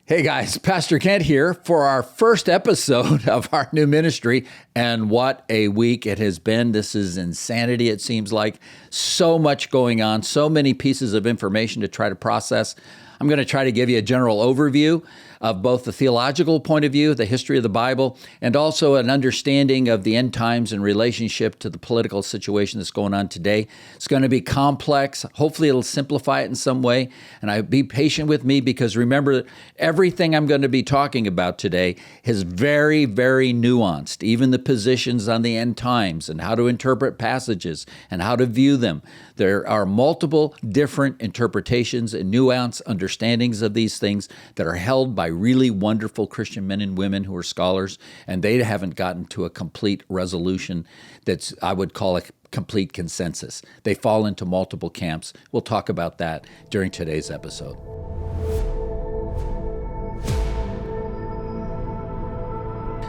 Hey guys, Pastor Kent here for our first episode of our new ministry, and what a week it has been. This is insanity, it seems like. So much going on, so many pieces of information to try to process. I'm going to try to give you a general overview of both the theological point of view, the history of the Bible, and also an understanding of the end times in relationship to the political situation that's going on today. It's going to be complex. Hopefully it'll simplify it in some way. And be patient with me, because remember, everything I'm going to be talking about today is very, very nuanced. Even the positions on the end times and how to interpret passages and how to view them. There are multiple different interpretations and nuanced understandings of these things that are held by really wonderful Christian men and women who are scholars, and they haven't gotten to a complete resolution that's, I would call, a complete consensus. They fall into multiple camps. We'll talk about that during today's episode.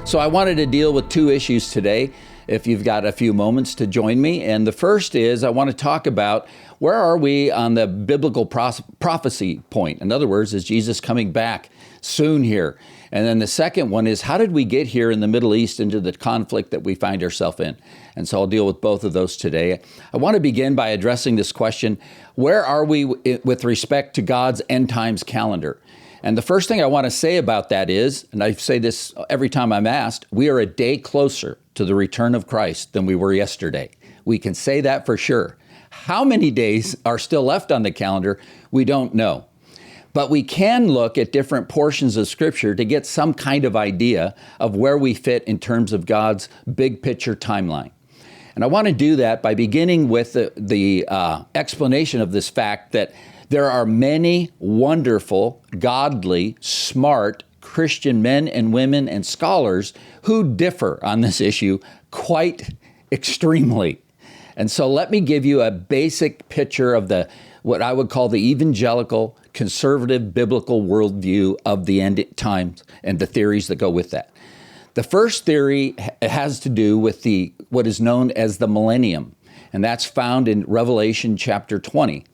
So I wanted to deal with two issues today, if you've got a few moments to join me. And the first is, I want to talk about where are we on the biblical prophecy point? In other words, is Jesus coming back soon here? And then the second one is, how did we get here in the Middle East into the conflict that we find ourselves in? And so I'll deal with both of those today. I want to begin by addressing this question: where are we with respect to God's end times calendar? And the first thing I want to say about that is, and I say this every time I'm asked, we are a day closer to the return of Christ than we were yesterday. We can say that for sure. How many days are still left on the calendar, we don't know. But we can look at different portions of Scripture to get some kind of idea of where we fit in terms of God's big picture timeline. And I want to do that by beginning with the explanation of this fact that there are many wonderful, godly, smart Christian men and women and scholars who differ on this issue quite extremely. And so let me give you a basic picture of what I would call the evangelical, conservative, biblical worldview of the end times and the theories that go with that. The first theory has to do with what is known as the millennium, and that's found in Revelation chapter 20.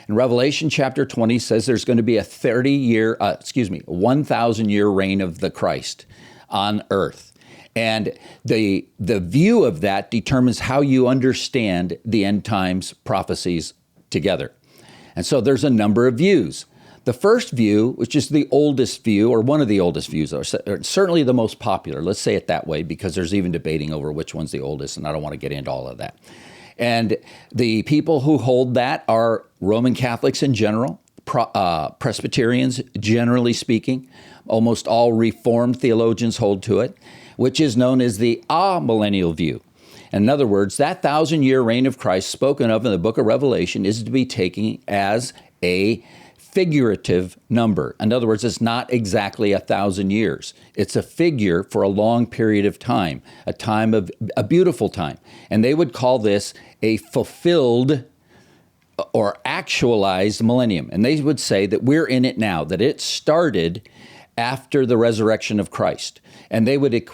And Revelation chapter 20 says there's going to be a 1,000-year reign of the Christ on earth. And the view of that determines how you understand the end times prophecies together. And so there's a number of views. The first view, which is the oldest view, or one of the oldest views, or certainly the most popular, let's say it that way, because there's even debating over which one's the oldest, and I don't want to get into all of that. And the people who hold that are Roman Catholics in general, Presbyterians generally speaking. Almost all Reformed theologians hold to it, which is known as the amillennial view. In other words, that 1,000-year reign of Christ spoken of in the book of Revelation is to be taken as a figurative number. In other words, it's not exactly 1,000 years. It's a figure for a long period of time, a beautiful time. And they would call this a fulfilled or actualized millennium. And they would say that we're in it now, that it started after the resurrection of Christ. And they would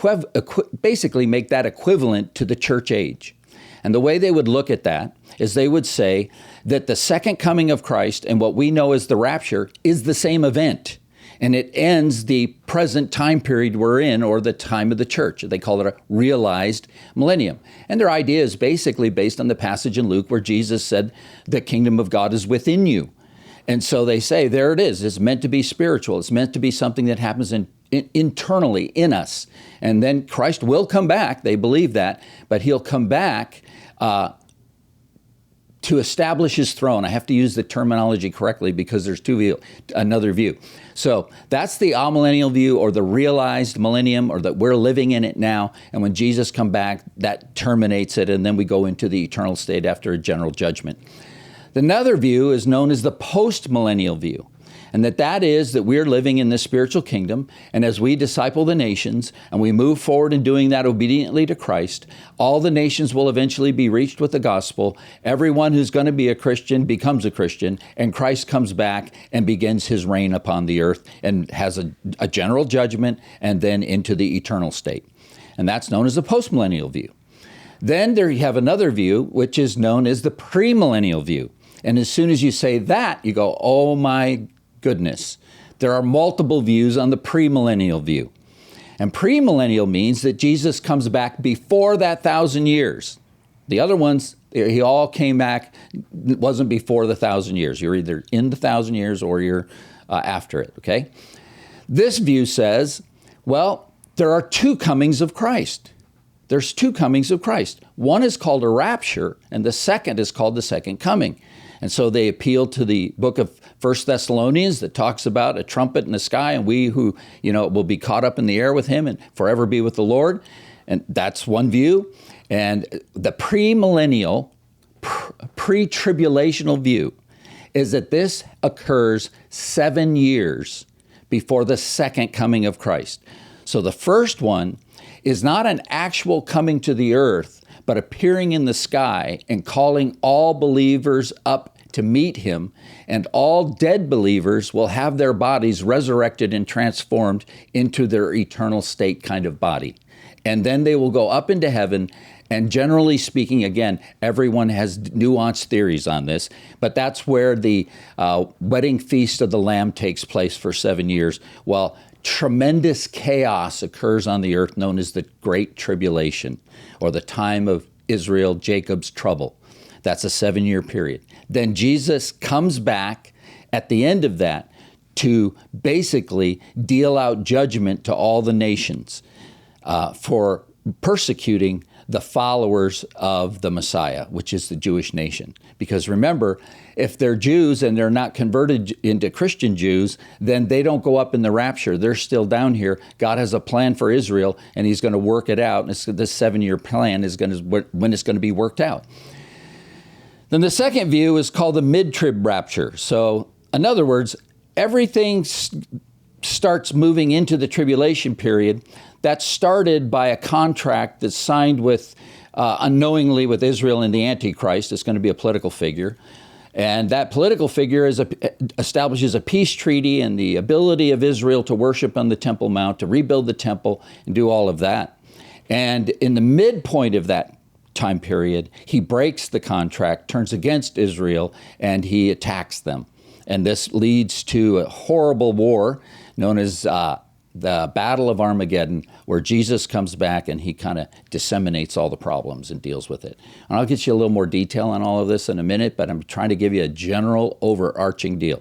basically make that equivalent to the church age. And the way they would look at that is they would say that the second coming of Christ and what we know as the rapture is the same event. And it ends the present time period we're in, or the time of the church. They call it a realized millennium. And their idea is basically based on the passage in Luke where Jesus said, the kingdom of God is within you. And so they say, there it is. It's meant to be spiritual. It's meant to be something that happens internally in us. And then Christ will come back. They believe that. But he'll come back to establish his throne. I have to use the terminology correctly because there's another view. So that's the amillennial view, or the realized millennium, or that we're living in it now. And when Jesus comes back, that terminates it. And then we go into the eternal state after a general judgment. Another view is known as the post-millennial view. And that is that we're living in this spiritual kingdom, and as we disciple the nations, and we move forward in doing that obediently to Christ, all the nations will eventually be reached with the gospel. Everyone who's going to be a Christian becomes a Christian, and Christ comes back and begins his reign upon the earth, and has a general judgment, and then into the eternal state. And that's known as the postmillennial view. Then there you have another view, which is known as the premillennial view. And as soon as you say that, you go, oh my goodness, There are multiple views on the premillennial view. And premillennial means that Jesus comes back before that 1,000 years. The other ones, he all came back, wasn't before the 1,000 years. You're either in the 1,000 years or you're after it, okay? This view says, well, there are two comings of Christ. There's two comings of Christ. One is called a rapture, and the second is called the second coming. And so they appeal to the book of 1 Thessalonians that talks about a trumpet in the sky, and we who, will be caught up in the air with him and forever be with the Lord. And that's one view. And the premillennial, pre-tribulational view is that this occurs 7 years before the second coming of Christ. So the first one is not an actual coming to the earth, but appearing in the sky and calling all believers up to meet him, and all dead believers will have their bodies resurrected and transformed into their eternal state kind of body. And then they will go up into heaven, and generally speaking, again, everyone has nuanced theories on this, but that's where the wedding feast of the Lamb takes place for 7 years, while tremendous chaos occurs on the earth known as the Great Tribulation, or the time of Israel, Jacob's trouble. That's a 7-year period. Then Jesus comes back at the end of that to basically deal out judgment to all the nations for persecuting the followers of the Messiah, which is the Jewish nation. Because remember, if they're Jews and they're not converted into Christian Jews, then they don't go up in the rapture. They're still down here. God has a plan for Israel, and he's going to work it out. And this 7-year plan is when it's going to be worked out. Then the second view is called the mid-trib rapture. So in other words, everything starts moving into the tribulation period. That's started by a contract that's signed with unknowingly with Israel and the Antichrist. It's going to be a political figure. And that political figure establishes a peace treaty and the ability of Israel to worship on the Temple Mount, to rebuild the temple and do all of that. And in the midpoint of that time period, he breaks the contract, turns against Israel, and he attacks them. And this leads to a horrible war known as the Battle of Armageddon, where Jesus comes back and he kind of disseminates all the problems and deals with it. And I'll get you a little more detail on all of this in a minute, but I'm trying to give you a general overarching deal.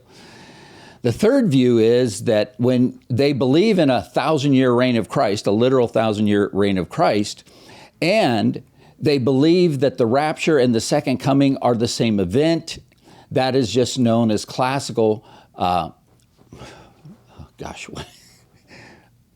The third view is that when they believe in a 1,000-year reign of Christ, a literal 1,000-year reign of Christ, and they believe that the rapture and the second coming are the same event, that is just known as classical,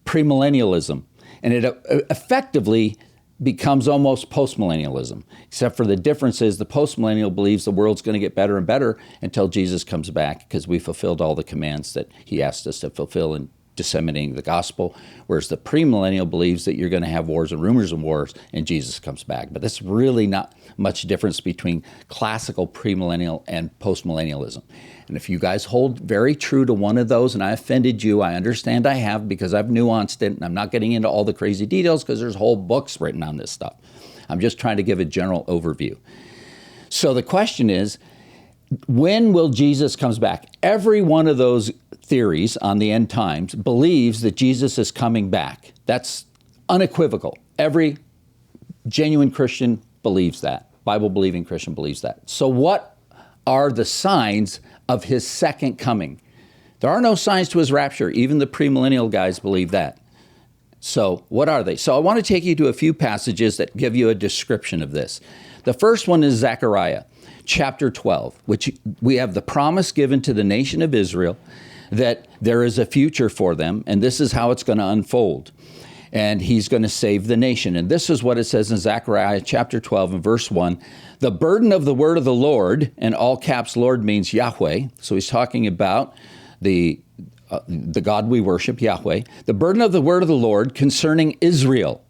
premillennialism. And it effectively becomes almost postmillennialism, except for the difference is the postmillennial believes the world's going to get better and better until Jesus comes back, because we fulfilled all the commands that he asked us to fulfill in disseminating the gospel, whereas the premillennial believes that you're going to have wars and rumors of wars and Jesus comes back. But that's really not much difference between classical premillennial and postmillennialism. And if you guys hold very true to one of those and I offended you, I understand I have, because I've nuanced it, and I'm not getting into all the crazy details because there's whole books written on this stuff. I'm just trying to give a general overview. So the question is, when will Jesus comes back? Every one of those theories on the end times believes that Jesus is coming back. That's unequivocal. Every genuine Christian believes that. Bible-believing Christian believes that. So what are the signs of his second coming? There are no signs to his rapture. Even the premillennial guys believe that. So what are they? So I want to take you to a few passages that give you a description of this. The first one is Zechariah, chapter 12, which we have the promise given to the nation of Israel that there is a future for them, and this is how it's going to unfold. And he's going to save the nation. And this is what it says in Zechariah chapter 12 and verse 1. The burden of the word of the Lord, and all caps Lord means Yahweh. So he's talking about the God we worship, Yahweh. The burden of the word of the Lord concerning Israel.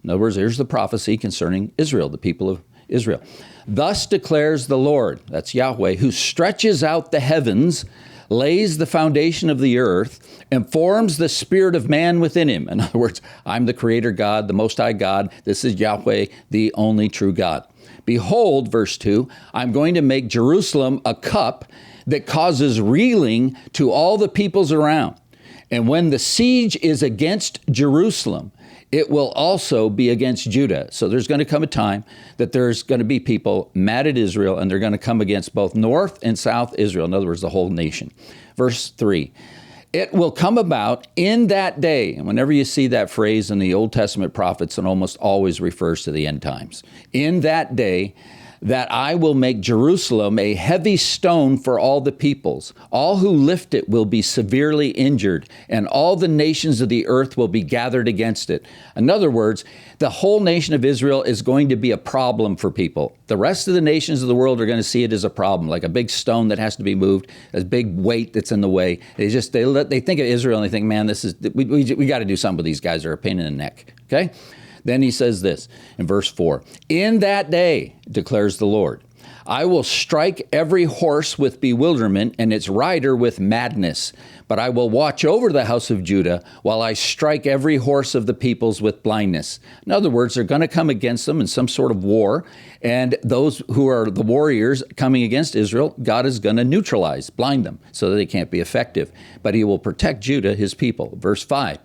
In other words, here's the prophecy concerning Israel, the people of Israel. Thus declares the Lord, that's Yahweh, who stretches out the heavens, lays the foundation of the earth, and forms the spirit of man within him. In other words, I'm the creator God, the most high God. This is Yahweh, the only true God. Behold, verse 2, I'm going to make Jerusalem a cup that causes reeling to all the peoples around. And when the siege is against Jerusalem, it will also be against Judah. So there's going to come a time that there's going to be people mad at Israel, and they're going to come against both North and South Israel. In other words, the whole nation. Verse 3. It will come about in that day, and whenever you see that phrase in the Old Testament prophets, it almost always refers to the end times. In that day, that I will make Jerusalem a heavy stone for all the peoples. All who lift it will be severely injured, and all the nations of the earth will be gathered against it. In other words, the whole nation of Israel is going to be a problem for people. The rest of the nations of the world are going to see it as a problem, like a big stone that has to be moved, a big weight that's in the way. They think of Israel and they think, man, we got to do something with these guys. They're a pain in the neck. Okay. Then he says this in verse 4, in that day, declares the Lord, I will strike every horse with bewilderment and its rider with madness. But I will watch over the house of Judah while I strike every horse of the peoples with blindness. In other words, they're going to come against them in some sort of war. And those who are the warriors coming against Israel, God is going to neutralize, blind them so that they can't be effective. But he will protect Judah, his people. Verse 5.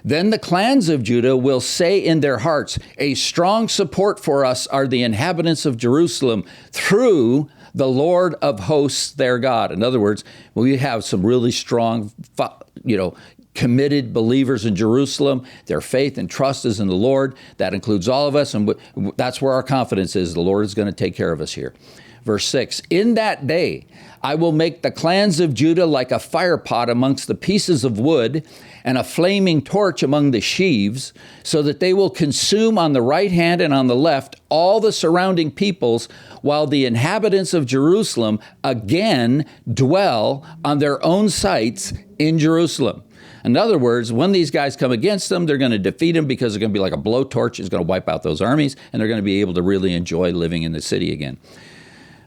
Then the clans of Judah will say in their hearts, a strong support for us are the inhabitants of Jerusalem through the Lord of hosts, their God. In other words, we have some really strong, committed believers in Jerusalem. Their faith and trust is in the Lord. That includes all of us, and that's where our confidence is. The Lord is going to take care of us here. Verse 6, in that day I will make the clans of Judah like a fire pot amongst the pieces of wood and a flaming torch among the sheaves, so that they will consume on the right hand and on the left all the surrounding peoples, while the inhabitants of Jerusalem again dwell on their own sites in Jerusalem. In other words, when these guys come against them, they're going to defeat them because they're going to be like a blowtorch. It's going to wipe out those armies, and they're going to be able to really enjoy living in the city again.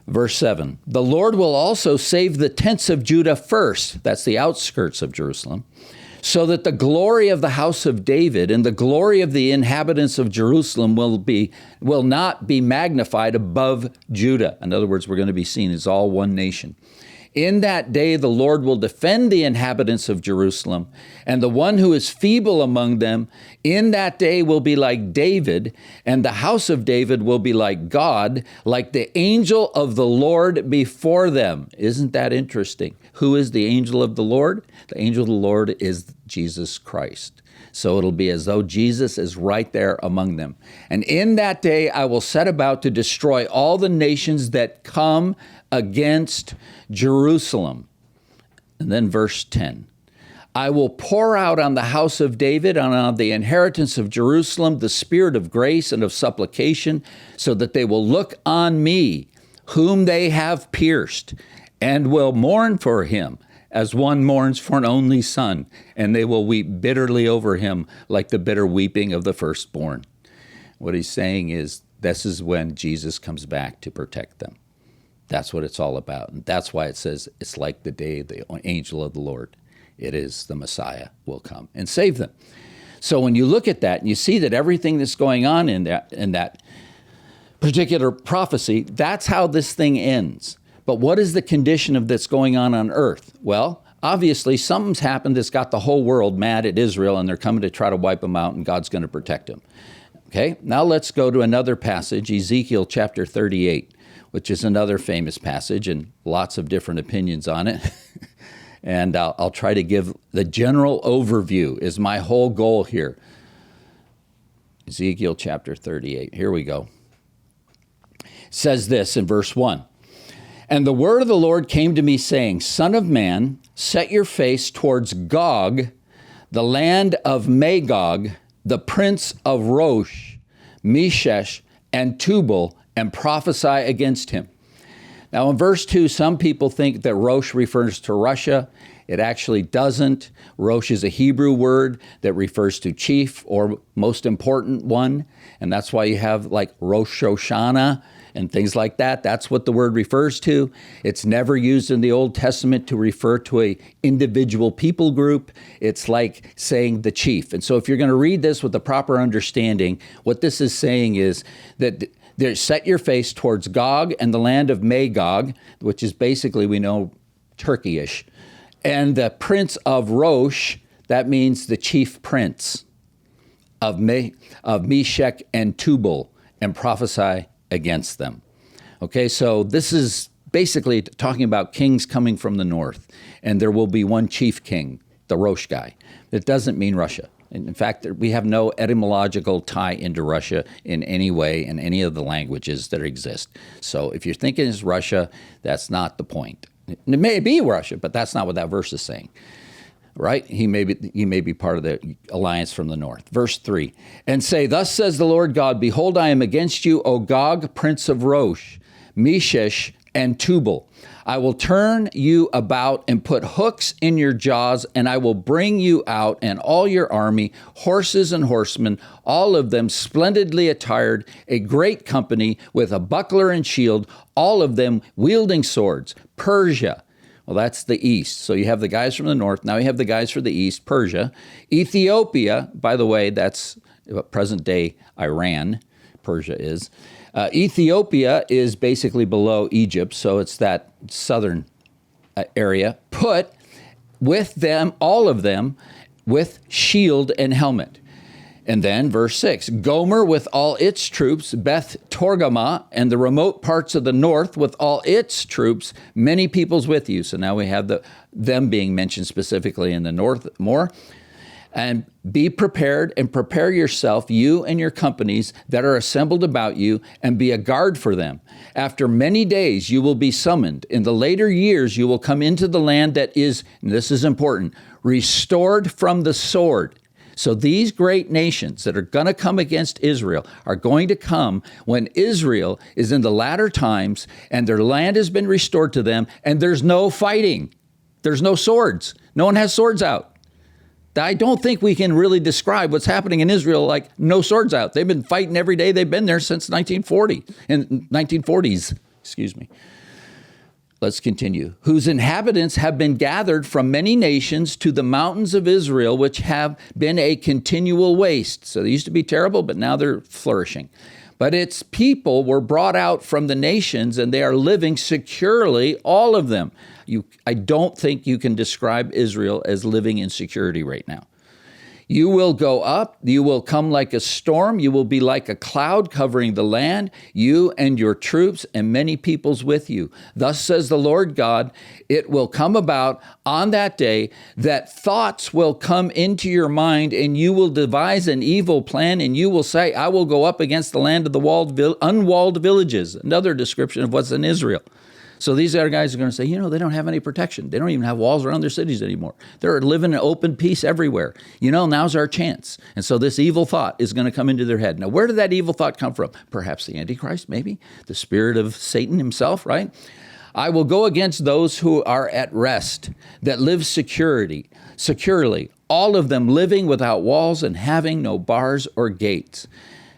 Verse 7, the Lord will also save the tents of Judah first, that's the outskirts of Jerusalem, so that the glory of the house of David and the glory of the inhabitants of Jerusalem will not be magnified above Judah. In other words, we're going to be seen as all one nation. In that day, the Lord will defend the inhabitants of Jerusalem, and the one who is feeble among them in that day will be like David, and the house of David will be like God, like the angel of the Lord before them. Isn't that interesting? Who is the angel of the Lord? The angel of the Lord is Jesus Christ. So it'll be as though Jesus is right there among them. And in that day, I will set about to destroy all the nations that come against Jerusalem. And then verse 10, I will pour out on the house of David and on the inheritance of Jerusalem the spirit of grace and of supplication, so that they will look on me, whom they have pierced, and will mourn for him as one mourns for an only son, and they will weep bitterly over him like the bitter weeping of the firstborn. What he's saying is, this is when Jesus comes back to protect them. That's what it's all about. And that's why it says it's like the day the angel of the Lord. It is the Messiah will come and save them. So when you look at that and you see that everything that's going on in that particular prophecy, that's how this thing ends. But what is the condition of this going on earth? Well, obviously something's happened that's got the whole world mad at Israel, and they're coming to try to wipe them out, and God's going to protect them. Okay, now let's go to another passage, Ezekiel chapter 38. Which is another famous passage, and lots of different opinions on it. And I'll try to give the general overview is my whole goal here. Ezekiel chapter 38. Here we go. It says this in verse 1. And the word of the Lord came to me, saying, Son of man, set your face towards Gog, the land of Magog, the prince of Rosh, Meshech, and Tubal, and prophesy against him. Now in verse 2, some people think that Rosh refers to Russia. It actually doesn't. Rosh is a Hebrew word that refers to chief or most important one. And that's why you have like Rosh Hashanah and things like that. That's what the word refers to. It's never used in the Old Testament to refer to a individual people group. It's like saying the chief. And so if you're going to read this with the proper understanding, what this is saying is that set your face towards Gog and the land of Magog, which is basically, we know, Turkey-ish, and the prince of Rosh, That means the chief prince of Meshech and Tubal, and prophesy against them. Okay, so this is basically talking about kings coming from the north, and there will be one chief king, the Rosh guy. It doesn't mean Russia. In fact, we have no etymological tie into Russia in any way in any of the languages that exist. So if you're thinking it's Russia, that's not the point. It may be Russia, but that's not what that verse is saying. Right? He may be part of the alliance from the north. Verse 3, and say, thus says the Lord God, behold, I am against you, O Gog, prince of Rosh, Meshech, and Tubal. I will turn you about and put hooks in your jaws, and I will bring you out and all your army, horses and horsemen, all of them splendidly attired, a great company with a buckler and shield, all of them wielding swords. Persia. Well, that's the east. So you have the guys from the north. Now you have the guys for the east, Persia. Ethiopia, by the way, that's present day Iran, Persia is. Ethiopia is basically below Egypt, so it's that southern area. Put with them, all of them, with shield and helmet. And then verse 6, Gomer with all its troops, Beth Togarmah, and the remote parts of the north with all its troops, many peoples with you. So now we have them being mentioned specifically in the north more. And be prepared and prepare yourself, you and your companies that are assembled about you, and be a guard for them. After many days you will be summoned. In the later years you will come into the land that is, and this is important, restored from the sword. So these great nations that are going to come against Israel are going to come when Israel is in the latter times and their land has been restored to them and there's no fighting. There's no swords. No one has swords out. I don't think we can really describe what's happening in Israel like no swords out. They've been fighting every day. They've been there since 1940s. Excuse me. Let's continue. Whose inhabitants have been gathered from many nations to the mountains of Israel, which have been a continual waste. So they used to be terrible, but now they're flourishing. But its people were brought out from the nations, and they are living securely, all of them. I don't think you can describe Israel as living in security right now. You will go up, you will come like a storm, you will be like a cloud covering the land, you and your troops and many peoples with you. Thus says the Lord God, it will come about on that day that thoughts will come into your mind, and you will devise an evil plan, and you will say, I will go up against the land of the unwalled villages. Another description of what's in Israel. So these other guys are going to say, they don't have any protection. They don't even have walls around their cities anymore. They're living in open peace everywhere. Now's our chance. And so this evil thought is going to come into their head. Now, where did that evil thought come from? Perhaps the Antichrist, maybe? The spirit of Satan himself, right? I will go against those who are at rest, that live securely, all of them living without walls and having no bars or gates.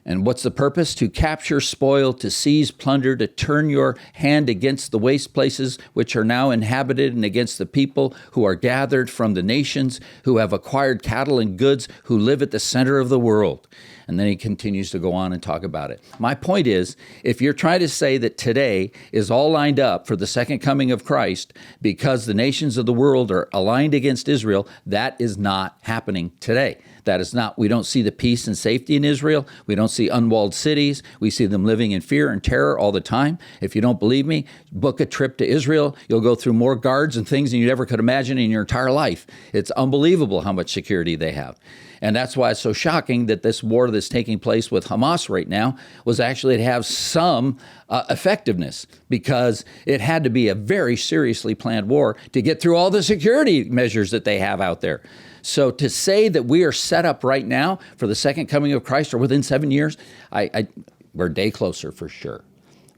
And what's the purpose? To capture spoil, to seize plunder, to turn your hand against the waste places which are now inhabited, and against the people who are gathered from the nations, who have acquired cattle and goods, who live at the center of the world. And then he continues to go on and talk about it. My point is, if you're trying to say that today is all lined up for the second coming of Christ because the nations of the world are aligned against Israel, that is not happening today. That is not, we don't see the peace and safety in Israel. We don't see unwalled cities. We see them living in fear and terror all the time. If you don't believe me, book a trip to Israel. You'll go through more guards and things than you ever could imagine in your entire life. It's unbelievable how much security they have. And that's why it's so shocking that this war that's taking place with Hamas right now was actually to have some effectiveness, because it had to be a very seriously planned war to get through all the security measures that they have out there. So to say that we are set up right now for the second coming of Christ or within 7 years, we're a day closer for sure.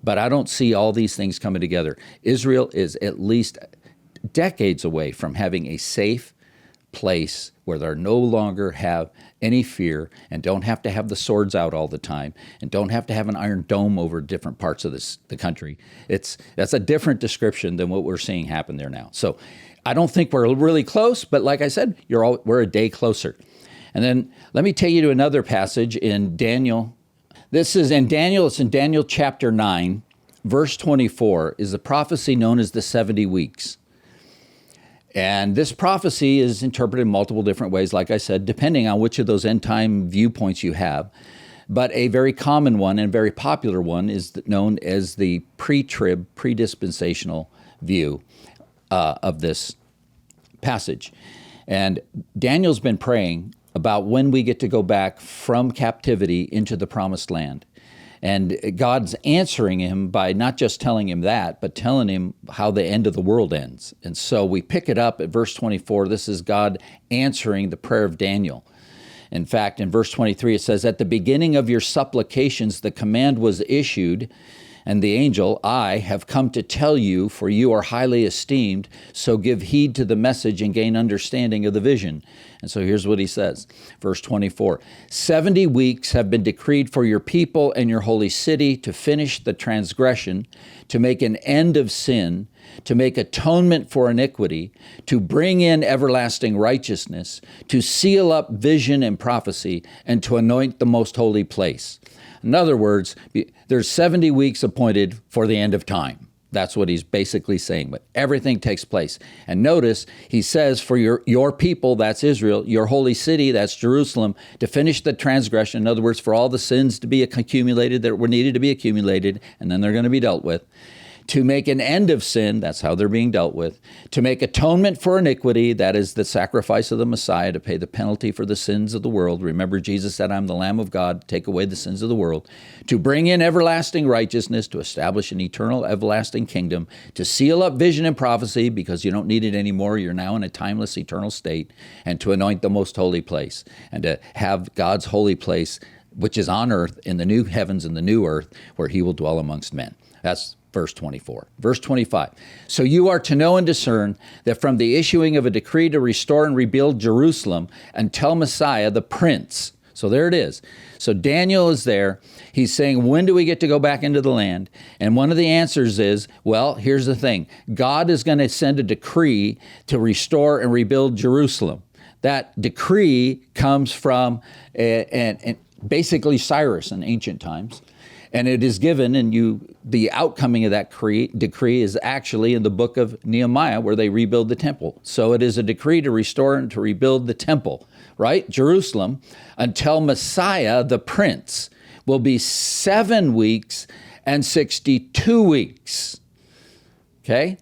But I don't see all these things coming together. Israel is at least decades away from having a safe place where they no longer have any fear and don't have to have the swords out all the time and don't have to have an iron dome over different parts of the country. That's a different description than what we're seeing happen there now. So I don't think we're really close, but like I said, we're a day closer. And then let me take you to another passage in Daniel. This is in Daniel. It's in Daniel chapter 9, verse 24, is the prophecy known as the 70 weeks. And this prophecy is interpreted in multiple different ways, like I said, depending on which of those end time viewpoints you have. But a very common one and very popular one is known as the pre-trib, pre-dispensational view of this passage. And Daniel's been praying about when we get to go back from captivity into the promised land. And God's answering him by not just telling him that, but telling him how the end of the world ends. And so we pick it up at verse 24. This is God answering the prayer of Daniel. In fact, in verse 23, it says, "At the beginning of your supplications, the command was issued, and the angel, I have come to tell you, for you are highly esteemed, so give heed to the message and gain understanding of the vision." And so here's what he says, verse 24, 70 weeks have been decreed for your people and your holy city to finish the transgression, to make an end of sin, to make atonement for iniquity, to bring in everlasting righteousness, to seal up vision and prophecy, and to anoint the most holy place. In other words, there's 70 weeks appointed for the end of time. That's what he's basically saying, but everything takes place. And notice, he says, for your people, that's Israel, your holy city, that's Jerusalem, to finish the transgression. In other words, for all the sins to be accumulated that were needed to be accumulated, and then they're going to be dealt with. To make an end of sin, that's how they're being dealt with. To make atonement for iniquity, that is the sacrifice of the Messiah to pay the penalty for the sins of the world. Remember, Jesus said, I'm the Lamb of God, take away the sins of the world. To bring in everlasting righteousness, to establish an eternal, everlasting kingdom. To seal up vision and prophecy, because you don't need it anymore. You're now in a timeless, eternal state. And to anoint the most holy place. And to have God's holy place, which is on earth, in the new heavens and the new earth, where he will dwell amongst men. That's verse 24. Verse 25. So you are to know and discern that from the issuing of a decree to restore and rebuild Jerusalem until Messiah, the Prince. So there it is. So Daniel is there. He's saying, when do we get to go back into the land? And one of the answers is, well, here's the thing. God is going to send a decree to restore and rebuild Jerusalem. That decree comes from basically Cyrus in ancient times. And it is given, and the outcoming of that decree is actually in the book of Nehemiah, where they rebuild the temple. So it is a decree to restore and to rebuild the temple, right? Jerusalem, until Messiah, the Prince, will be 7 weeks and 62 weeks. Okay?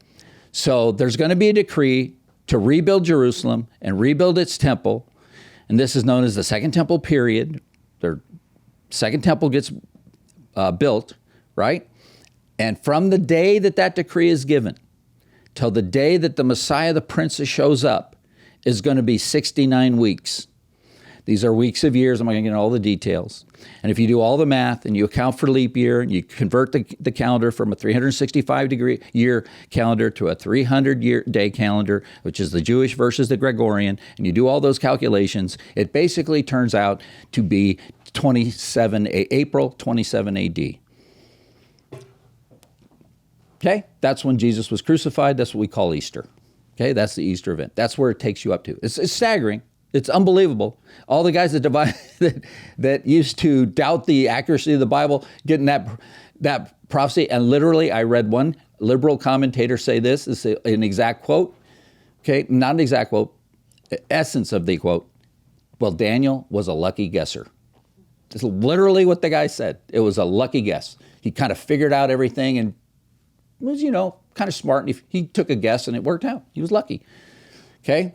So there's going to be a decree to rebuild Jerusalem and rebuild its temple. And this is known as the Second Temple period. The Second Temple gets built, right? And from the day that that decree is given till the day that the Messiah, the Prince, shows up is going to be 69 weeks. These are weeks of years. I'm not going to get into all the details. And if you do all the math and you account for leap year and you convert the calendar from a 365-year calendar to a 300-day calendar, which is the Jewish versus the Gregorian, and you do all those calculations, it basically turns out to be April 27 AD. Okay, that's when Jesus was crucified. That's what we call Easter. Okay, that's the Easter event. That's where it takes you up to. It's staggering. It's unbelievable. All the guys that used to doubt the accuracy of the Bible, getting that prophecy, and literally I read one liberal commentator say this, is an exact quote. Okay, not an exact quote, essence of the quote. Well, Daniel was a lucky guesser. That's literally what the guy said. It was a lucky guess. He kind of figured out everything and was, kind of smart. And he took a guess and it worked out. He was lucky. Okay?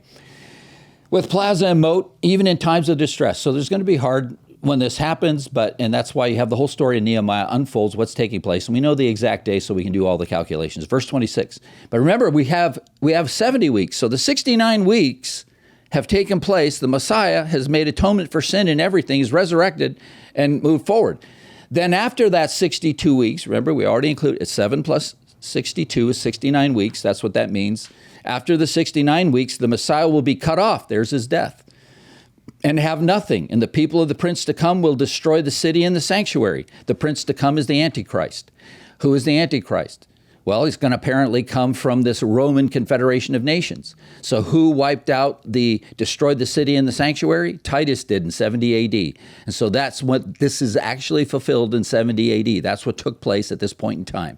With plaza and moat, even in times of distress. So there's going to be hard when this happens, and that's why you have the whole story of Nehemiah unfolds what's taking place. And we know the exact day so we can do all the calculations. Verse 26. But remember, we have 70 weeks. So the 69 weeks have taken place. The Messiah has made atonement for sin and everything. He's resurrected and moved forward. Then after that 62 weeks, remember we already included, it's 7 plus 62 is 69 weeks. That's what that means. After the 69 weeks, the Messiah will be cut off. There's his death. And have nothing. And the people of the prince to come will destroy the city and the sanctuary. The prince to come is the Antichrist. Who is the Antichrist? Well, he's going to apparently come from this Roman Confederation of Nations. So who destroyed the city and the sanctuary? Titus did in 70 AD. And so that's what this is actually fulfilled in 70 AD. That's what took place at this point in time.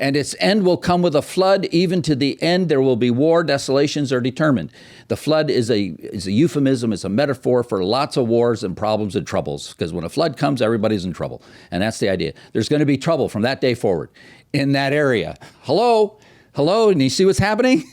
and its end will come with a flood. Even to the end, there will be war. Desolations are determined. The flood is a euphemism. It's a metaphor for lots of wars and problems and troubles, because when a flood comes, everybody's in trouble. And that's the idea. There's going to be trouble from that day forward in that area. Hello? And you see what's happening?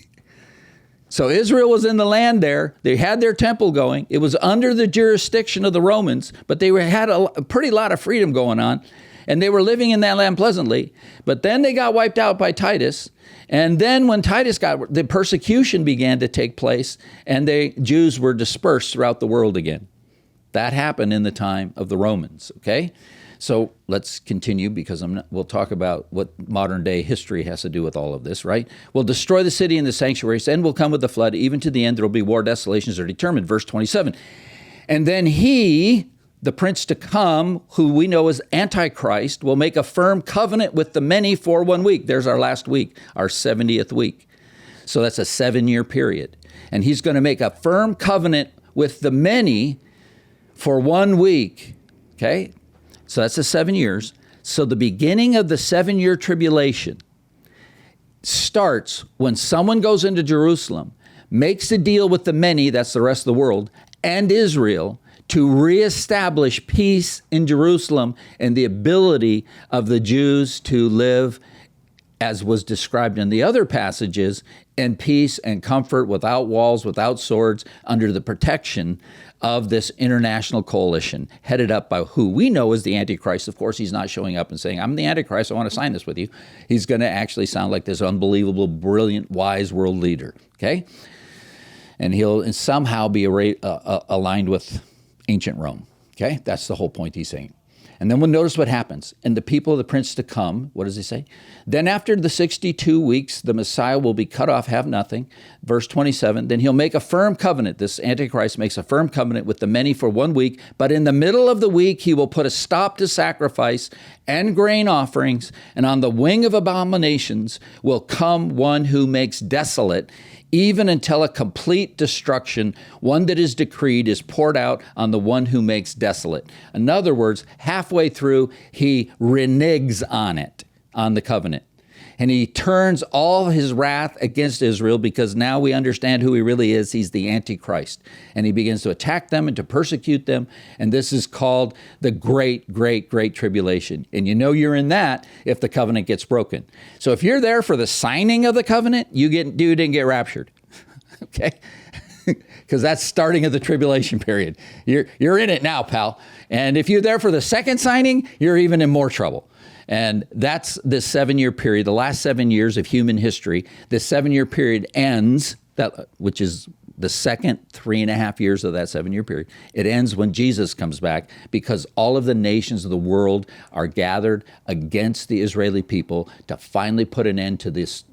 So Israel was in the land there. They had their temple going. It was under the jurisdiction of the Romans, but they had a pretty lot of freedom going on, and they were living in that land pleasantly. But then they got wiped out by Titus. And then when Titus the persecution began to take place, and the Jews were dispersed throughout the world again. That happened in the time of the Romans, okay? So let's continue, because we'll talk about what modern day history has to do with all of this, right? We'll destroy the city and the sanctuaries, and will come with the flood. Even to the end, there will be war. Desolations are determined. Verse 27. And then he, the prince to come, who we know as Antichrist, will make a firm covenant with the many for 1 week. There's our last week, our 70th week. So that's a 7-year period. And he's going to make a firm covenant with the many for 1 week, okay? So that's the 7 years. So the beginning of the 7-year tribulation starts when someone goes into Jerusalem, makes a deal with the many, that's the rest of the world, and Israel, to reestablish peace in Jerusalem and the ability of the Jews to live, as was described in the other passages, in peace and comfort, without walls, without swords, under the protection of this international coalition headed up by who we know as the Antichrist. Of course, he's not showing up and saying, I'm the Antichrist, I want to sign this with you. He's going to actually sound like this unbelievable, brilliant, wise world leader, okay? And he'll somehow be aligned with ancient Rome, okay? That's the whole point he's saying. And then we'll notice what happens. And the people of the prince to come, what does he say? Then after the 62 weeks, the Messiah will be cut off, have nothing. Verse 27, then he'll make a firm covenant. This Antichrist makes a firm covenant with the many for 1 week. But in the middle of the week, he will put a stop to sacrifice and grain offerings. And on the wing of abominations will come one who makes desolate, even until a complete destruction, one that is decreed, is poured out on the one who makes desolate. In other words, halfway through, he reneges on it, on the covenant. And he turns all his wrath against Israel, because now we understand who he really is. He's the Antichrist. And he begins to attack them and to persecute them. And this is called the great, great, great tribulation. And you know you're in that if the covenant gets broken. So if you're there for the signing of the covenant, you didn't get raptured. Okay? Because that's starting of the tribulation period. You're in it now, pal. And if you're there for the second signing, you're even in more trouble. And that's this 7-year period, the last 7 years of human history. This 7-year period ends, which is the second 3.5 years of that 7-year period. It ends when Jesus comes back, because all of the nations of the world are gathered against the Israeli people to finally put an end to this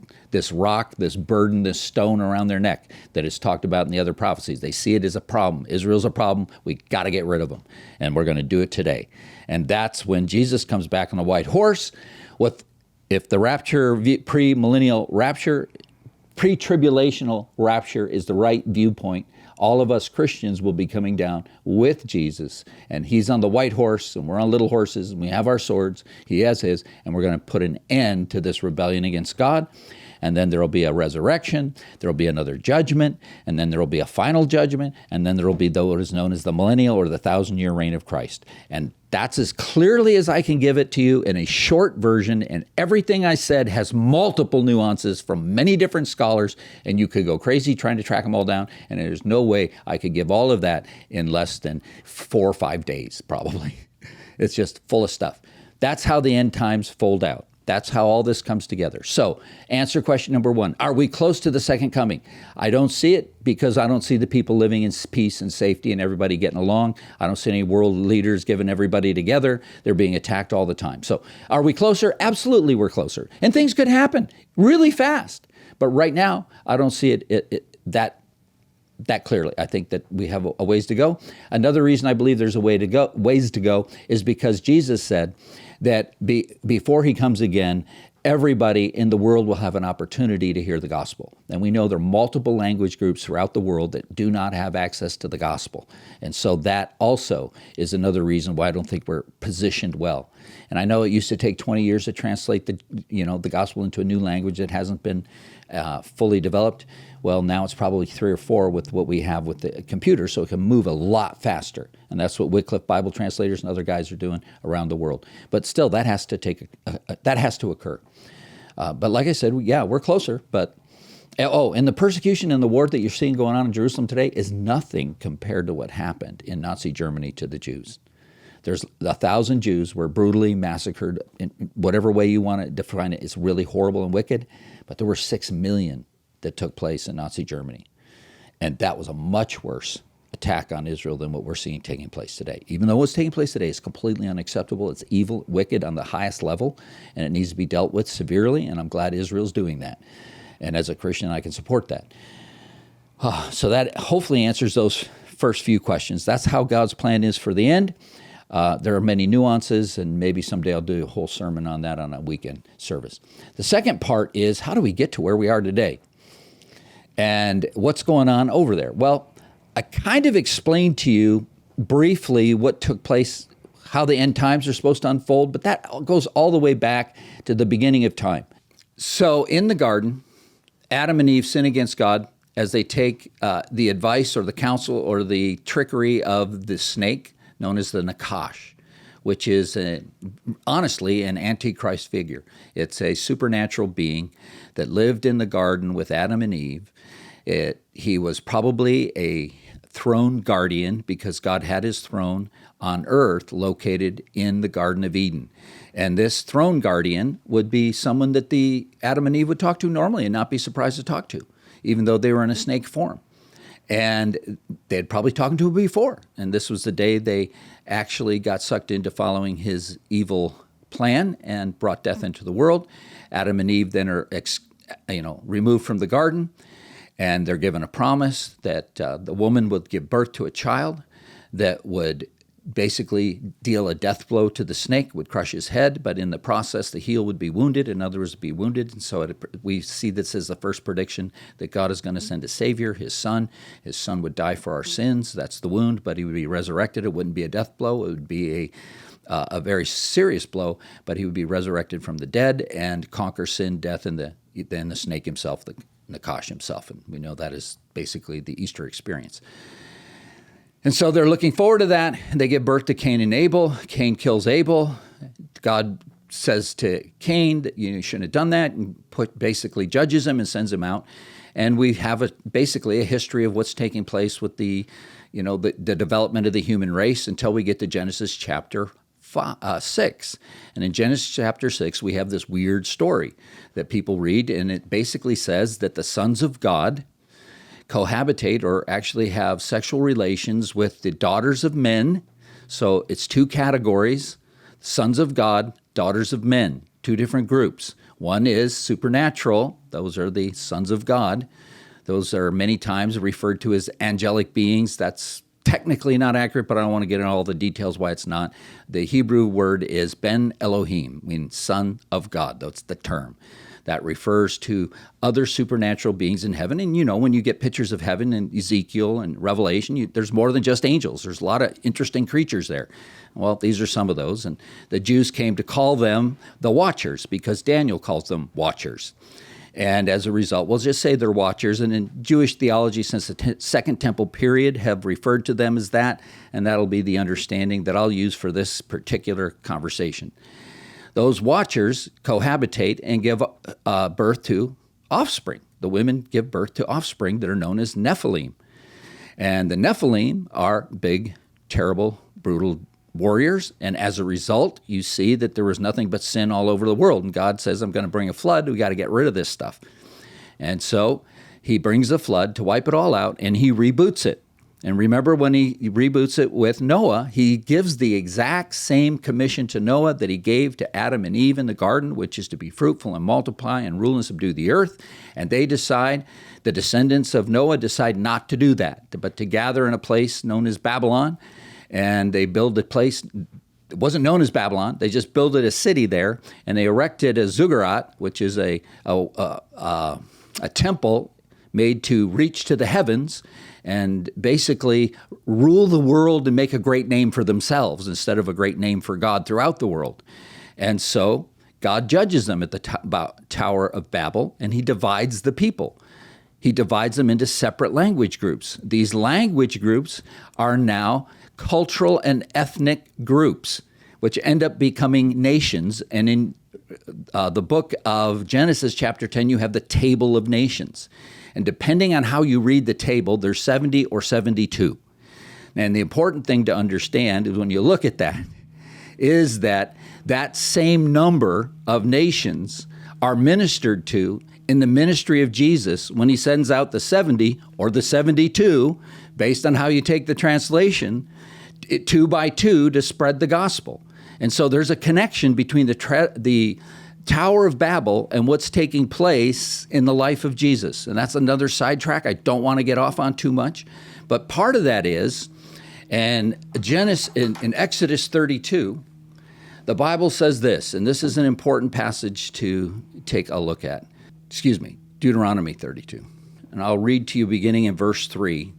rock, this burden, this stone around their neck that is talked about in the other prophecies. They see it as a problem. Israel's a problem. We got to get rid of them. And we're going to do it today. And that's when Jesus comes back on a white horse. If the rapture, pre-millennial rapture, pre-tribulational rapture is the right viewpoint, all of us Christians will be coming down with Jesus, and he's on the white horse, and we're on little horses, and we have our swords. He has his, and we're going to put an end to this rebellion against God. And then there will be a resurrection, there will be another judgment, and then there will be a final judgment, and then there will be what is known as the millennial or the 1,000-year reign of Christ. And that's as clearly as I can give it to you in a short version, and everything I said has multiple nuances from many different scholars, and you could go crazy trying to track them all down, and there's no way I could give all of that in less than 4 or 5 days, probably. It's just full of stuff. That's how the end times fold out. That's how all this comes together. So, answer question number 1. Are we close to the second coming? I don't see it, because I don't see the people living in peace and safety and everybody getting along. I don't see any world leaders giving everybody together. They're being attacked all the time. So, are we closer? Absolutely, we're closer. And things could happen really fast. But right now, I don't see it that clearly. I think that we have a ways to go. Another reason I believe there's ways to go is because Jesus said that before he comes again, everybody in the world will have an opportunity to hear the gospel. And we know there are multiple language groups throughout the world that do not have access to the gospel. And so that also is another reason why I don't think we're positioned well. And I know it used to take 20 years to translate the gospel into a new language that hasn't been fully developed. Well, now it's probably 3 or 4 with what we have with the computer, so it can move a lot faster. And that's what Wycliffe Bible translators and other guys are doing around the world. But still, that has to occur. But like I said, yeah, we're closer. But and the persecution and the war that you're seeing going on in Jerusalem today is nothing compared to what happened in Nazi Germany to the Jews. There's 1,000 Jews were brutally massacred in whatever way you want to define it. It's really horrible and wicked. But there were 6 million that took place in Nazi Germany. And that was a much worse attack on Israel than what we're seeing taking place today. Even though what's taking place today is completely unacceptable, it's evil, wicked on the highest level, and it needs to be dealt with severely, and I'm glad Israel's doing that. And as a Christian, I can support that. So that hopefully answers those first few questions. That's how God's plan is for the end. There are many nuances, and maybe someday I'll do a whole sermon on that on a weekend service. The second part is, how do we get to where we are today? And what's going on over there? Well, I kind of explained to you briefly what took place, how the end times are supposed to unfold, but that goes all the way back to the beginning of time. So in the garden, Adam and Eve sin against God as they take the advice or the counsel or the trickery of the snake, known as the Nakash, which is honestly an antichrist figure. It's a supernatural being that lived in the garden with Adam and Eve. He was probably a throne guardian because God had his throne on earth located in the Garden of Eden. And this throne guardian would be someone that the Adam and Eve would talk to normally and not be surprised to talk to, even though they were in a snake form. And they'd probably talked to him before. And this was the day they actually got sucked into following his evil plan and brought death into the world. Adam and Eve then are removed from the garden, and they're given a promise that the woman would give birth to a child that would basically deal a death blow to the snake, would crush his head, but in the process the heel would be wounded, in other words, be wounded. And so we see this as the first prediction that God is going to send a Savior, his son. His son would die for our sins. That's the wound, but he would be resurrected. It wouldn't be a death blow. It would be a very serious blow, but he would be resurrected from the dead and conquer sin, death, and then the snake himself, the Nakash himself. And we know that is basically the Easter experience. And so they're looking forward to that. They give birth to Cain and Abel. Cain kills Abel. God says to Cain that you shouldn't have done that, and basically judges him and sends him out. And we have basically a history of what's taking place with the development of the human race until we get to Genesis chapter 6. And in Genesis chapter 6, we have this weird story that people read, and it basically says that the sons of God cohabitate or actually have sexual relations with the daughters of men. So it's 2 categories: sons of God, daughters of men, 2 different groups. One is supernatural. Those are the sons of God. Those are many times referred to as angelic beings. That's technically not accurate, but I don't want to get into all the details why it's not. The Hebrew word is Ben Elohim, meaning son of God. That's the term. That refers to other supernatural beings in heaven. And, when you get pictures of heaven in Ezekiel and Revelation, there's more than just angels. There's a lot of interesting creatures there. Well, these are some of those. And the Jews came to call them the Watchers because Daniel calls them Watchers. And as a result, we'll just say they're Watchers. And in Jewish theology, since the Second Temple period, have referred to them as that. And that'll be the understanding that I'll use for this particular conversation. Those Watchers cohabitate and give birth to offspring. The women give birth to offspring that are known as Nephilim. And the Nephilim are big, terrible, brutal warriors. And as a result, you see that there was nothing but sin all over the world. And God says, I'm going to bring a flood. We got to get rid of this stuff. And so he brings the flood to wipe it all out, and he reboots it. And remember, when he reboots it with Noah, he gives the exact same commission to Noah that he gave to Adam and Eve in the garden, which is to be fruitful and multiply and rule and subdue the earth. And they decide, the descendants of Noah decide not to do that, but to gather in a place known as Babylon. And they build a place it wasn't known as Babylon. They just built a city there, and they erected a ziggurat, which is a temple made to reach to the heavens and basically rule the world and make a great name for themselves instead of a great name for God throughout the world. And so God judges them at the Tower of Babel, and he divides the people. He divides them into separate language groups. These language groups are now cultural and ethnic groups, which end up becoming nations. And in the book of Genesis, chapter 10, you have the Table of Nations. And depending on how you read the table, there's 70 or 72. And the important thing to understand is when you look at that, is that that same number of nations are ministered to in the ministry of Jesus when he sends out the 70 or the 72, based on how you take the translation, 2 by 2 to spread the gospel. And so there's a connection between the Tower of Babel and what's taking place in the life of Jesus. And that's another sidetrack I don't want to get off on too much. But part of that is, and in Exodus 32, the Bible says this, and this is an important passage to take a look at. Deuteronomy 32. And I'll read to you beginning in verse 3.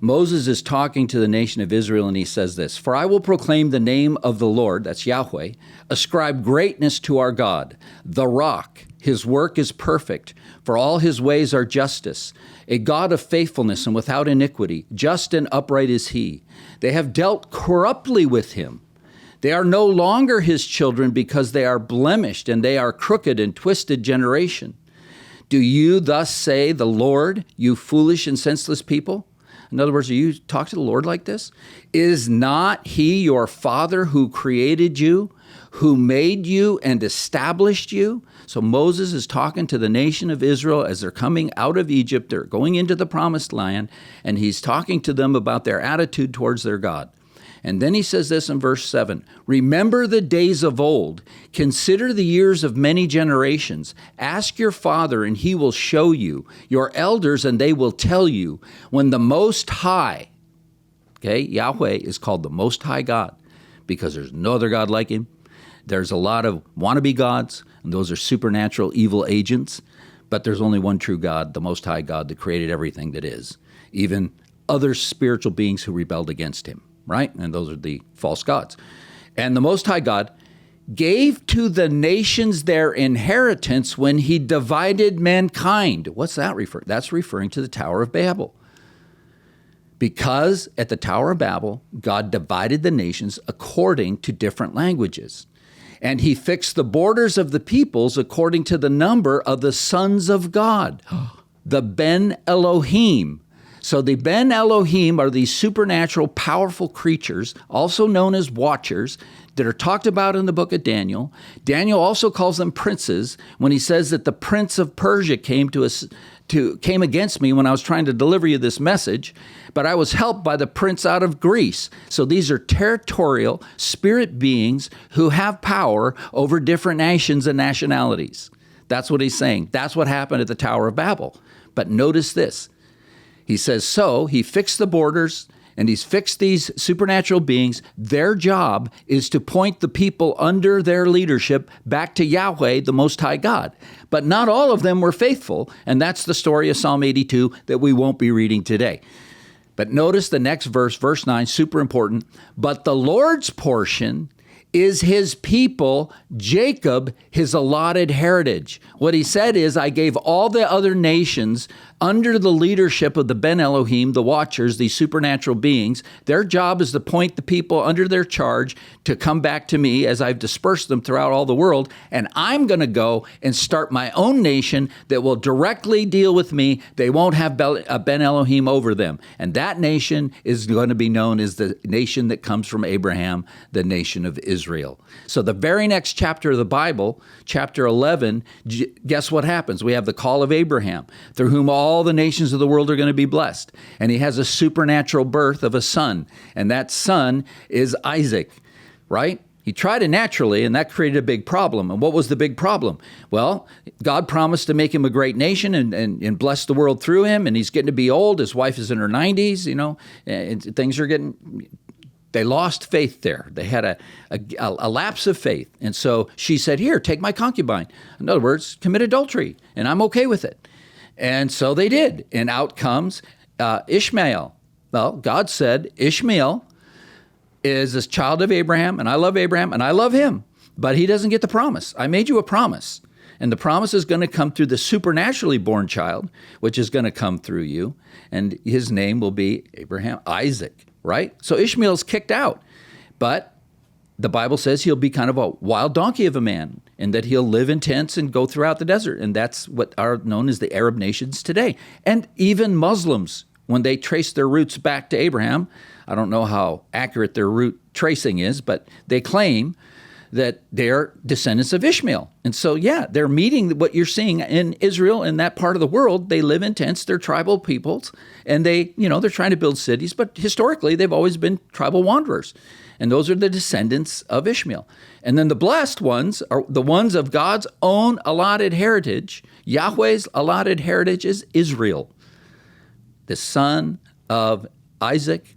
Moses is talking to the nation of Israel, and he says this, "For I will proclaim the name of the Lord," that's Yahweh, "ascribe greatness to our God, the rock. His work is perfect, for all his ways are justice. A God of faithfulness and without iniquity, just and upright is he. They have dealt corruptly with him. They are no longer his children because they are blemished, and they are crooked and twisted generation. Do you thus say, the Lord, you foolish and senseless people?" In other words, do you talk to the Lord like this? "Is not he your father who created you, who made you and established you?" So Moses is talking to the nation of Israel as they're coming out of Egypt. They're going into the promised land, and he's talking to them about their attitude towards their God. And then he says this in verse 7, "Remember the days of old. Consider the years of many generations. Ask your father, and he will show you, your elders, and they will tell you, when the Most High," okay, Yahweh is called the Most High God because there's no other God like him. There's a lot of wannabe gods, and those are supernatural evil agents, but there's only one true God, the Most High God that created everything that is, even other spiritual beings who rebelled against him. Right? And those are the false gods. "And the Most High God gave to the nations their inheritance when he divided mankind." What's that referring? That's referring to the Tower of Babel. Because at the Tower of Babel, God divided the nations according to different languages. And he fixed the borders of the peoples according to the number of the sons of God, the Ben Elohim. So the Ben Elohim are these supernatural, powerful creatures, also known as watchers, that are talked about in the book of Daniel. Daniel also calls them princes when he says that the prince of Persia came against me when I was trying to deliver you this message, but I was helped by the prince out of Greece. So these are territorial spirit beings who have power over different nations and nationalities. That's what he's saying. That's what happened at the Tower of Babel. But notice this. He says, so he fixed the borders, and he's fixed these supernatural beings. Their job is to point the people under their leadership back to Yahweh, the Most High God. But not all of them were faithful, and that's the story of Psalm 82 that we won't be reading today. But notice the next verse, verse 9, super important. "But the Lord's portion is his people, Jacob, his allotted heritage." What he said is, I gave all the other nations under the leadership of the Ben Elohim, the watchers, these supernatural beings. Their job is to point the people under their charge to come back to me as I've dispersed them throughout all the world. And I'm going to go and start my own nation that will directly deal with me. They won't have a Ben Elohim over them. And that nation is going to be known as the nation that comes from Abraham, the nation of Israel. So the very next chapter of the Bible, chapter 11, guess what happens? We have the call of Abraham, through whom all the nations of the world are going to be blessed. And he has a supernatural birth of a son. And that son is Isaac, right? He tried it naturally, and that created a big problem. And what was the big problem? Well, God promised to make him a great nation and bless the world through him. And he's getting to be old. His wife is in her 90s, and things They lost faith there. They had a lapse of faith. And so she said, here, take my concubine. In other words, commit adultery, and I'm okay with it. And so they did. And out comes Ishmael. Well, God said, Ishmael is a child of Abraham, and I love Abraham, and I love him. But he doesn't get the promise. I made you a promise. And the promise is going to come through the supernaturally born child, which is going to come through you. And his name will be Abraham, Isaac, right? So Ishmael's kicked out. But the Bible says he'll be kind of a wild donkey of a man, and that he'll live in tents and go throughout the desert. And that's what are known as the Arab nations today. And even Muslims, when they trace their roots back to Abraham, I don't know how accurate their root tracing is, but they claim that they're descendants of Ishmael. And so, yeah, they're meeting what you're seeing in Israel, in that part of the world. They live in tents, they're tribal peoples, and they're trying to build cities, but historically they've always been tribal wanderers. And those are the descendants of Ishmael. And then the blessed ones are the ones of God's own allotted heritage. Yahweh's allotted heritage is Israel. The son of Isaac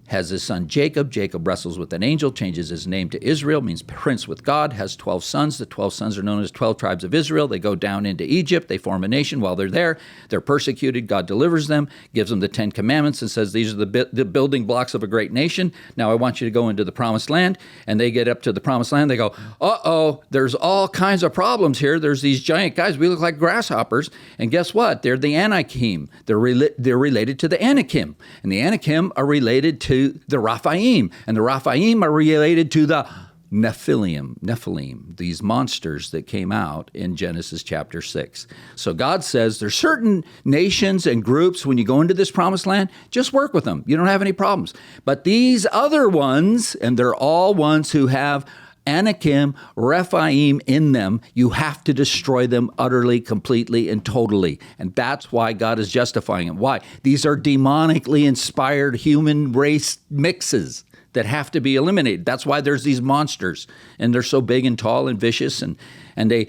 has his son Jacob. Jacob wrestles with an angel, changes his name to Israel, means prince with God, has 12 sons. The 12 sons are known as 12 tribes of Israel. They go down into Egypt. They form a nation. While they're there, they're persecuted. God delivers them, gives them the 10 commandments, and says, these are the building blocks of a great nation. Now I want you to go into the promised land. And they get up to the promised land. They go, uh-oh, there's all kinds of problems here. There's these giant guys. We look like grasshoppers. And guess what? They're the Anakim. They're related to the Anakim. And the Anakim are related to the Raphaim, and the Raphaim are related to the Nephilim, these monsters that came out in Genesis chapter 6. So God says there's certain nations and groups, when you go into this promised land, just work with them. You don't have any problems. But these other ones, and they're all ones who have Anakim, Rephaim in them, you have to destroy them utterly, completely, and totally. And that's why God is justifying it. Why? These are demonically inspired human race mixes that have to be eliminated. That's why there's these monsters, and they're so big and tall and vicious, and they,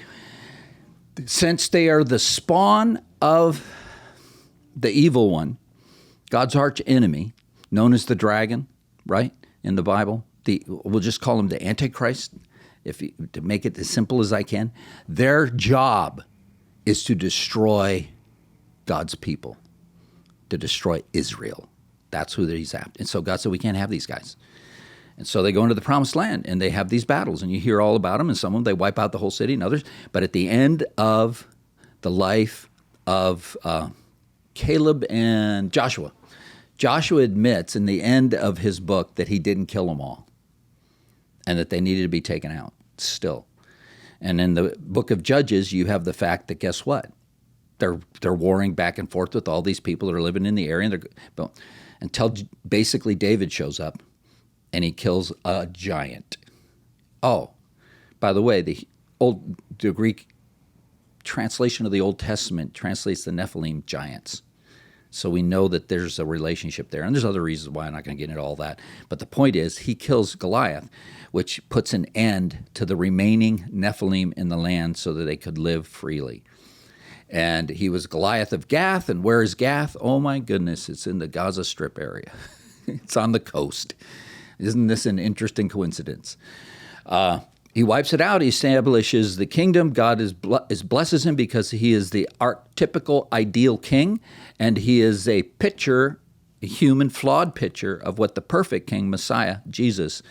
since they are the spawn of the evil one, God's arch enemy, known as the dragon, right, in the Bible. We'll just call him the Antichrist, to make it as simple as I can. Their job is to destroy God's people, to destroy Israel. That's who he's after. And so God said, we can't have these guys. And so they go into the promised land, and they have these battles, and you hear all about them, and some of them, they wipe out the whole city, and others. But at the end of the life of Caleb and Joshua admits in the end of his book that he didn't kill them all, and that they needed to be taken out still. And in the book of Judges, you have the fact that, guess what? They're warring back and forth with all these people that are living in the area, until basically David shows up, and he kills a giant. Oh, by the way, the Greek translation of the Old Testament translates the Nephilim giants. So we know that there's a relationship there. And there's other reasons why. I'm not going to get into all that. But the point is, he kills Goliath, which puts an end to the remaining Nephilim in the land so that they could live freely. And he was Goliath of Gath. And where is Gath? Oh, my goodness. It's in the Gaza Strip area. It's on the coast. Isn't this an interesting coincidence? He wipes it out. He establishes the kingdom. God blesses him because he is the archetypical ideal king, and he is a picture, a human flawed picture of what the perfect king, Messiah, Jesus,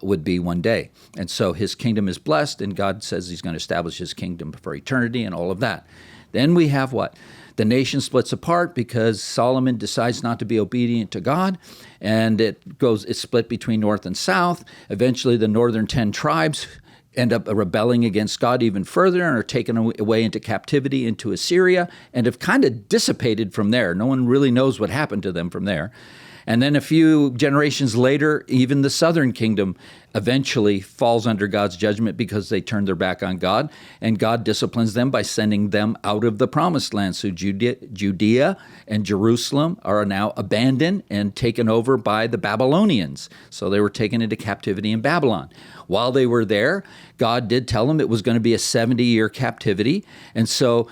would be one day. And so his kingdom is blessed, and God says he's going to establish his kingdom for eternity and all of that. Then we have what? The nation splits apart because Solomon decides not to be obedient to God, and it's split between north and south. Eventually, the northern 10 tribes end up rebelling against God even further and are taken away into captivity into Assyria and have kind of dissipated from there. No one really knows what happened to them from there. And then a few generations later, even the southern kingdom eventually falls under God's judgment because they turned their back on God, and God disciplines them by sending them out of the promised land. So Judea and Jerusalem are now abandoned and taken over by the Babylonians. So they were taken into captivity in Babylon. While they were there, God did tell them it was going to be a 70-year captivity. And so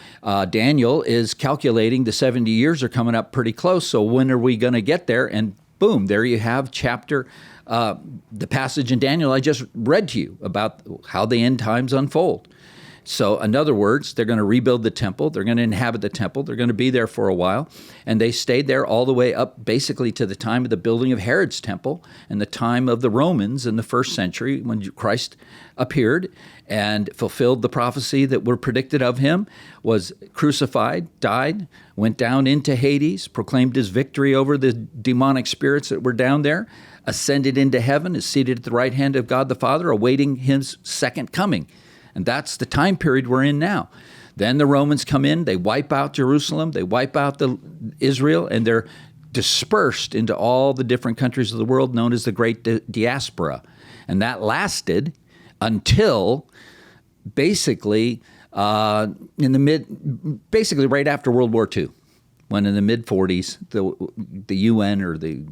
Daniel is calculating the 70 years are coming up pretty close. So when are we going to get there? And boom, there you have chapter the passage in Daniel I just read to you about how the end times unfold. So in other words, they're going to rebuild the temple. They're going to inhabit the temple. They're going to be there for a while. And they stayed there all the way up basically to the time of the building of Herod's temple and the time of the Romans in the first century when Christ appeared and fulfilled the prophecy that were predicted of him, was crucified, died, went down into Hades, proclaimed his victory over the demonic spirits that were down there, ascended into heaven, is seated at the right hand of God the Father, awaiting his second coming. And that's the time period we're in now. Then the Romans come in, they wipe out Jerusalem, they wipe out Israel, and they're dispersed into all the different countries of the world known as the Great Diaspora. And that lasted until basically basically right after World War II, when in the mid-40s, the UN or the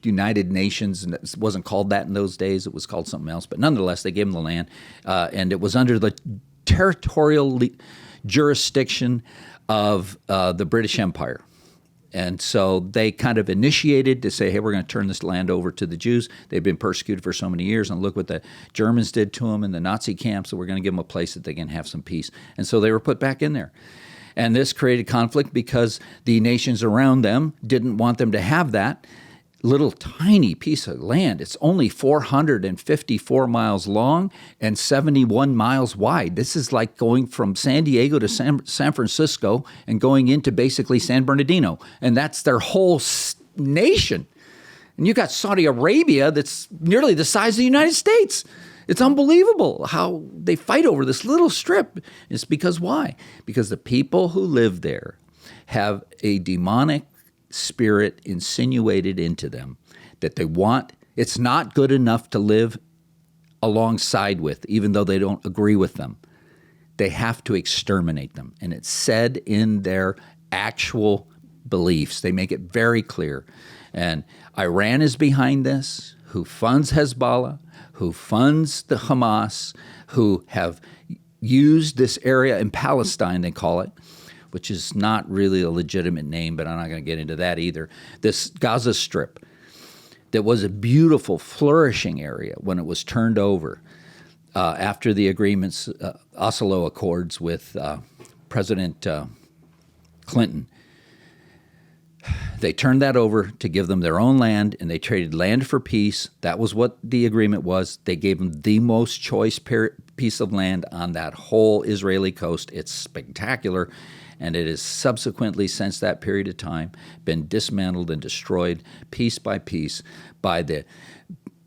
United Nations, and it wasn't called that in those days, it was called something else, but nonetheless, they gave them the land, and it was under the territorial jurisdiction of the British Empire. And so they kind of initiated to say, hey, we're going to turn this land over to the Jews. They've been persecuted for so many years, and look what the Germans did to them in the Nazi camps, so we're going to give them a place that they can have some peace. And so they were put back in there. And this created conflict because the nations around them didn't want them to have that little tiny piece of land. It's only 454 miles long and 71 miles wide. This is like going from San Diego to San Francisco and going into basically San Bernardino. And that's their whole nation. And you got Saudi Arabia that's nearly the size of the United States. It's unbelievable how they fight over this little strip. It's because why? Because the people who live there have a demonic spirit insinuated into them that they want. It's not good enough to live alongside with, even though they don't agree with them. They have to exterminate them. And it's said in their actual beliefs. They make it very clear. And Iran is behind this, who funds Hezbollah, who funds the Hamas, who have used this area in Palestine, they call it, which is not really a legitimate name, but I'm not going to get into that either. This Gaza Strip that was a beautiful, flourishing area when it was turned over after the agreements, Oslo Accords with President Clinton. They turned that over to give them their own land, and they traded land for peace. That was what the agreement was. They gave them the most choice piece of land on that whole Israeli coast. It's spectacular. And it has subsequently, since that period of time, been dismantled and destroyed piece by piece by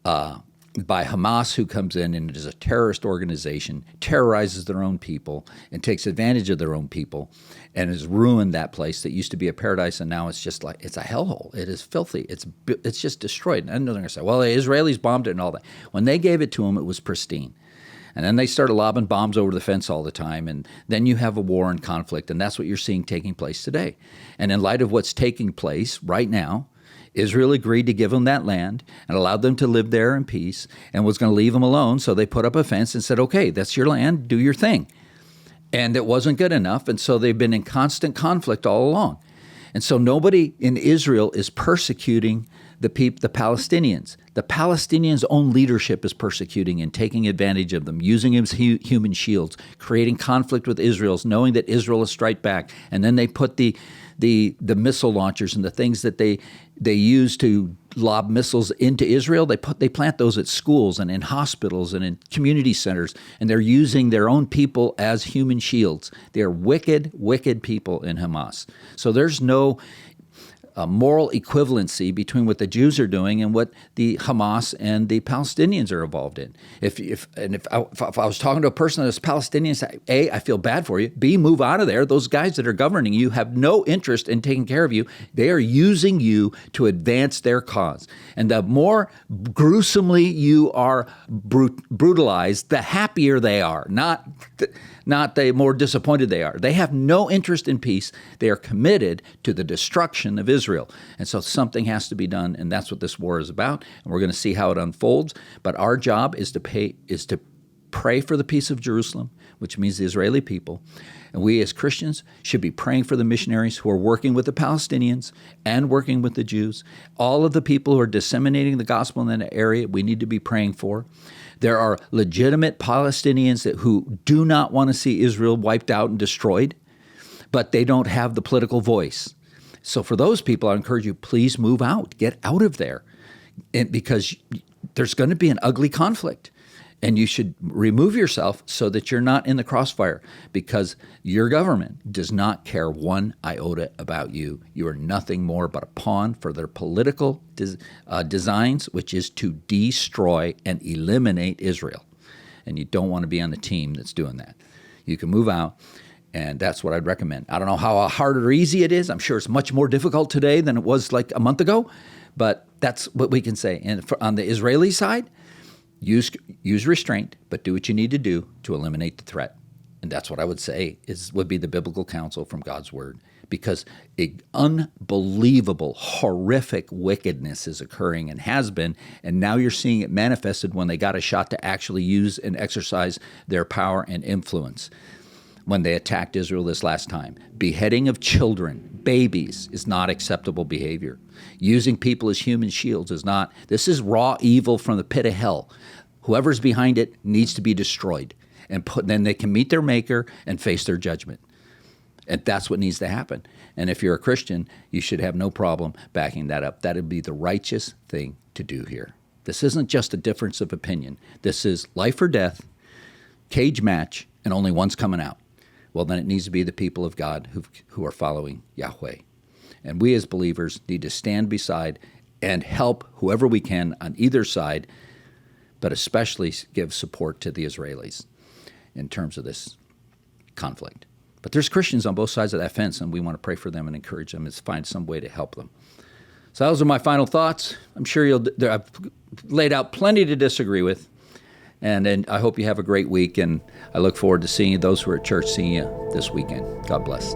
Hamas, who comes in and is a terrorist organization, terrorizes their own people, and takes advantage of their own people, and has ruined that place that used to be a paradise, and now it's just like it's a hellhole. It is filthy. It's just destroyed. And I know they're going to say, well, the Israelis bombed it and all that. When they gave it to them, it was pristine. And then they started lobbing bombs over the fence all the time, and then you have a war and conflict, and that's what you're seeing taking place today. And in light of what's taking place right now, Israel agreed to give them that land and allowed them to live there in peace and was going to leave them alone, so they put up a fence and said, okay, that's your land, do your thing. And it wasn't good enough, and so they've been in constant conflict all along. And so nobody in Israel is persecuting the Palestinians. The Palestinians' own leadership is persecuting and taking advantage of them, using them as human shields, creating conflict with Israel, knowing that Israel will strike back. And then they put the missile launchers and the things that they use to lob missiles into Israel. They plant those at schools and in hospitals and in community centers, and they're using their own people as human shields. They're wicked, wicked people in Hamas. So there's no moral equivalency between what the Jews are doing and what the Hamas and the Palestinians are involved in. If I was talking to a person that's Palestinian, say, A, I feel bad for you. B, move out of there. Those guys that are governing you have no interest in taking care of you. They are using you to advance their cause. And the more gruesomely you are brutalized, the happier they are, not the more disappointed they are. They have no interest in peace. They are committed to the destruction of Israel. And so something has to be done, and that's what this war is about. And we're going to see how it unfolds. But our job is to pray for the peace of Jerusalem, which means the Israeli people. And we as Christians should be praying for the missionaries who are working with the Palestinians and working with the Jews. All of the people who are disseminating the gospel in that area, we need to be praying for. There are legitimate Palestinians who do not want to see Israel wiped out and destroyed, but they don't have the political voice. So for those people, I encourage you, please move out. Get out of there, because there's going to be an ugly conflict. And you should remove yourself so that you're not in the crossfire, because your government does not care one iota about you. You are nothing more but a pawn for their political designs, which is to destroy and eliminate Israel. And you don't want to be on the team that's doing that. You can move out, and that's what I'd recommend. I don't know how hard or easy it is. I'm sure it's much more difficult today than it was like a month ago, but that's what we can say. And on the Israeli side, use restraint, but do what you need to do to eliminate the threat. And that's what I would say would be the biblical counsel from God's word, because unbelievable, horrific wickedness is occurring and has been, and now you're seeing it manifested when they got a shot to actually use and exercise their power and influence. When they attacked Israel this last time, beheading of children, babies, is not acceptable behavior. Using people as human shields is not. This is raw evil from the pit of hell. Whoever's behind it needs to be destroyed, and then they can meet their maker and face their judgment. And that's what needs to happen. And if you're a Christian, you should have no problem backing that up. That would be the righteous thing to do here. This isn't just a difference of opinion. This is life or death, cage match, and only one's coming out. Well, then it needs to be the people of God who are following Yahweh. And we as believers need to stand beside and help whoever we can on either side, but especially give support to the Israelis in terms of this conflict. But there's Christians on both sides of that fence, and we want to pray for them and encourage them and find some way to help them. So those are my final thoughts. I'm sure I've laid out plenty to disagree with. And I hope you have a great week, and I look forward to seeing those who are at church, seeing you this weekend. God bless.